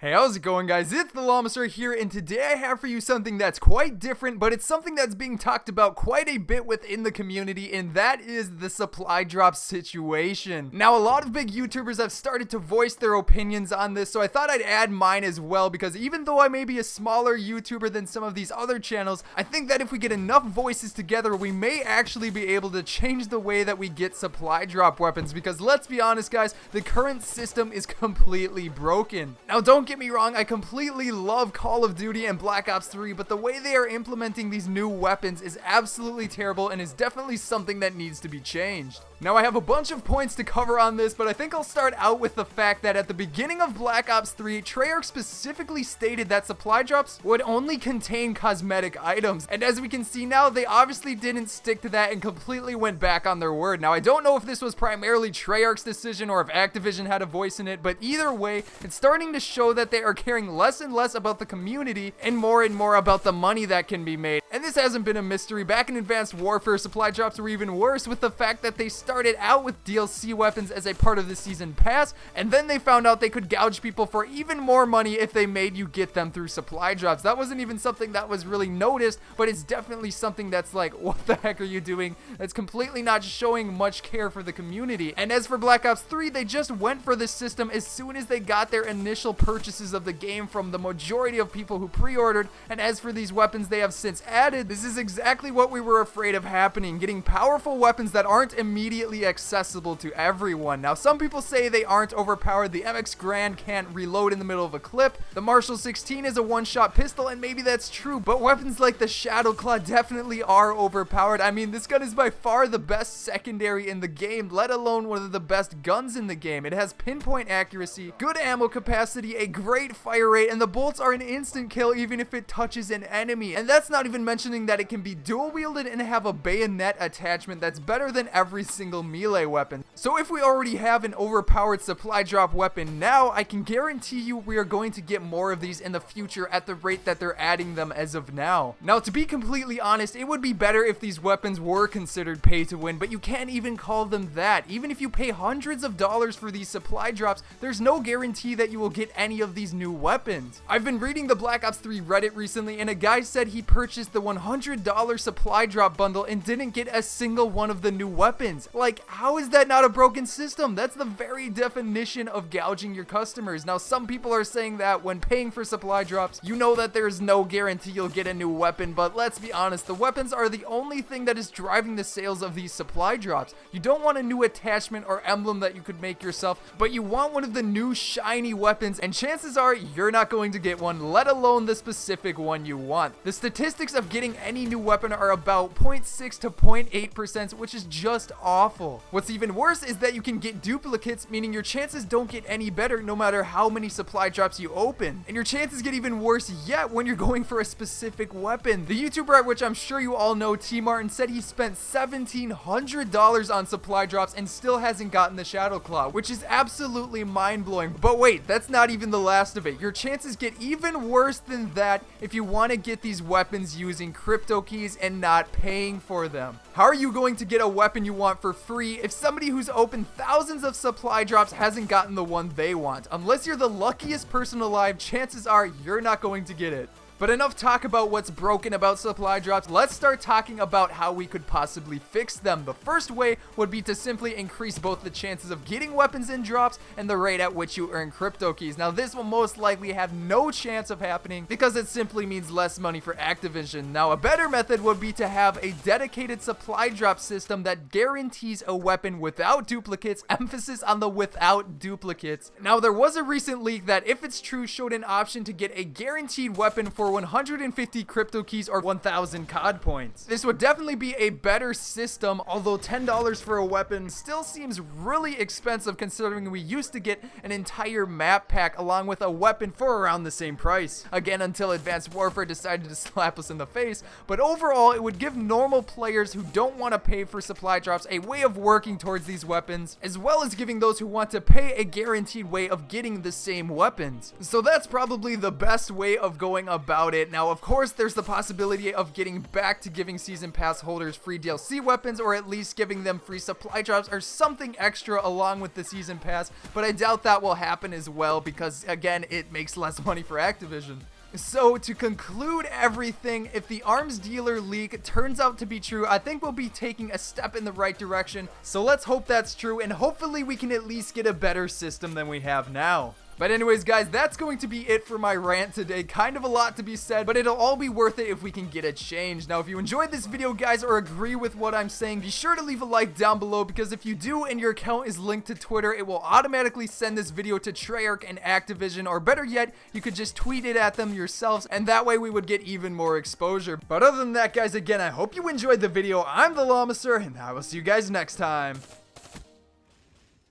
Hey, how's it going, guys? It's the Llamaster here, and today I have for you something that's quite different, but it's something that's being talked about quite a bit within the community, and that is the supply drop situation. Now, a lot of big YouTubers have started to voice their opinions on this, so I thought I'd add mine as well, because even though I may be a smaller YouTuber than some of these other channels, I think that if we get enough voices together, we may actually be able to change the way that we get supply drop weapons, because let's be honest, guys, the current system is completely broken. Now, don't get me wrong, I completely love Call of Duty and Black Ops 3, but the way they are implementing these new weapons is absolutely terrible and is definitely something that needs to be changed. Now, I have a bunch of points to cover on this, but I think I'll start out with the fact that at the beginning of Black Ops 3, Treyarch specifically stated that supply drops would only contain cosmetic items, and as we can see now, they obviously didn't stick to that and completely went back on their word. Now, I don't know if this was primarily Treyarch's decision or if Activision had a voice in it, but either way, it's starting to show that they are caring less and less about the community and more about the money that can be made. And this hasn't been a mystery. Back in Advanced Warfare, supply drops were even worse, with the fact that they started out with DLC weapons as a part of the season pass, and then they found out they could gouge people for even more money if they made you get them through supply drops. That wasn't even something that was really noticed, but it's definitely something that's like, what the heck are you doing? That's completely not showing much care for the community. And as for Black Ops 3, they just went for this system as soon as they got their initial purchases of the game from the majority of people who pre-ordered, and as for these weapons they have since added, this is exactly what we were afraid of happening, getting powerful weapons that aren't immediately accessible to everyone. Now, some people say they aren't overpowered. The MX Grand can't reload in the middle of a clip. The Marshall 16 is a one-shot pistol, and maybe that's true, but weapons like the Shadowclaw definitely are overpowered. I mean, this gun is by far the best secondary in the game, let alone one of the best guns in the game. It has pinpoint accuracy, good ammo capacity, a great fire rate, and the bolts are an instant kill even if it touches an enemy. And that's not even mentioning that it can be dual wielded and have a bayonet attachment that's better than every single melee weapon. So if we already have an overpowered supply drop weapon now, I can guarantee you we are going to get more of these in the future at the rate that they're adding them as of now. Now, to be completely honest, it would be better if these weapons were considered pay to win, but you can't even call them that. Even if you pay hundreds of dollars for these supply drops, there's no guarantee that you will get any of these new weapons. I've been reading the Black Ops 3 Reddit recently, and a guy said he purchased the $100 supply drop bundle and didn't get a single one of the new weapons. Like, how is that not a broken system? That's the very definition of gouging your customers. Now, some people are saying that when paying for supply drops, you know that there's no guarantee you'll get a new weapon, but let's be honest, the weapons are the only thing that is driving the sales of these supply drops. You don't want a new attachment or emblem that you could make yourself, but you want one of the new shiny weapons, and chances are you're not going to get one, let alone the specific one you want. The statistics of getting any new weapon are about 0.6 to 0.8%, which is just awful. What's even worse is that you can get duplicates, meaning your chances don't get any better no matter how many supply drops you open. And your chances get even worse yet when you're going for a specific weapon. The YouTuber, which I'm sure you all know, T Martin, said he spent $1,700 on supply drops and still hasn't gotten the Shadowclaw, which is absolutely mind-blowing. But wait, that's not even the last of it. Your chances get even worse than that if you want to get these weapons using crypto keys and not paying for them. How are you going to get a weapon you want for free if somebody who's opened thousands of supply drops hasn't gotten the one they want? Unless you're the luckiest person alive, chances are you're not going to get it. But enough talk about what's broken about supply drops. Let's start talking about how we could possibly fix them. The first way would be to simply increase both the chances of getting weapons in drops and the rate at which you earn crypto keys. Now, this will most likely have no chance of happening because it simply means less money for Activision. Now, a better method would be to have a dedicated supply drop system that guarantees a weapon without duplicates, emphasis on the without duplicates. Now, there was a recent leak that, if it's true, showed an option to get a guaranteed weapon for 150 crypto keys or 1,000 COD points. This would definitely be a better system, although $10 for a weapon still seems really expensive considering we used to get an entire map pack along with a weapon for around the same price. Again, until Advanced Warfare decided to slap us in the face, but overall it would give normal players who don't want to pay for supply drops a way of working towards these weapons, as well as giving those who want to pay a guaranteed way of getting the same weapons. So that's probably the best way of going about about it. Now, of course, there's the possibility of getting back to giving season pass holders free DLC weapons, or at least giving them free supply drops or something extra along with the season pass, but I doubt that will happen as well because, again, it makes less money for Activision. So to conclude everything, if the arms dealer leak turns out to be true, I think we'll be taking a step in the right direction. So let's hope that's true, and hopefully we can at least get a better system than we have now. But anyways, guys, that's going to be it for my rant today. Kind of a lot to be said, but it'll all be worth it if we can get a change. Now, if you enjoyed this video, guys, or agree with what I'm saying, be sure to leave a like down below, because if you do and your account is linked to Twitter, it will automatically send this video to Treyarch and Activision, or better yet, you could just tweet it at them yourselves, and that way we would get even more exposure. But other than that, guys, again, I hope you enjoyed the video. I'm the Llama Sir, and I will see you guys next time.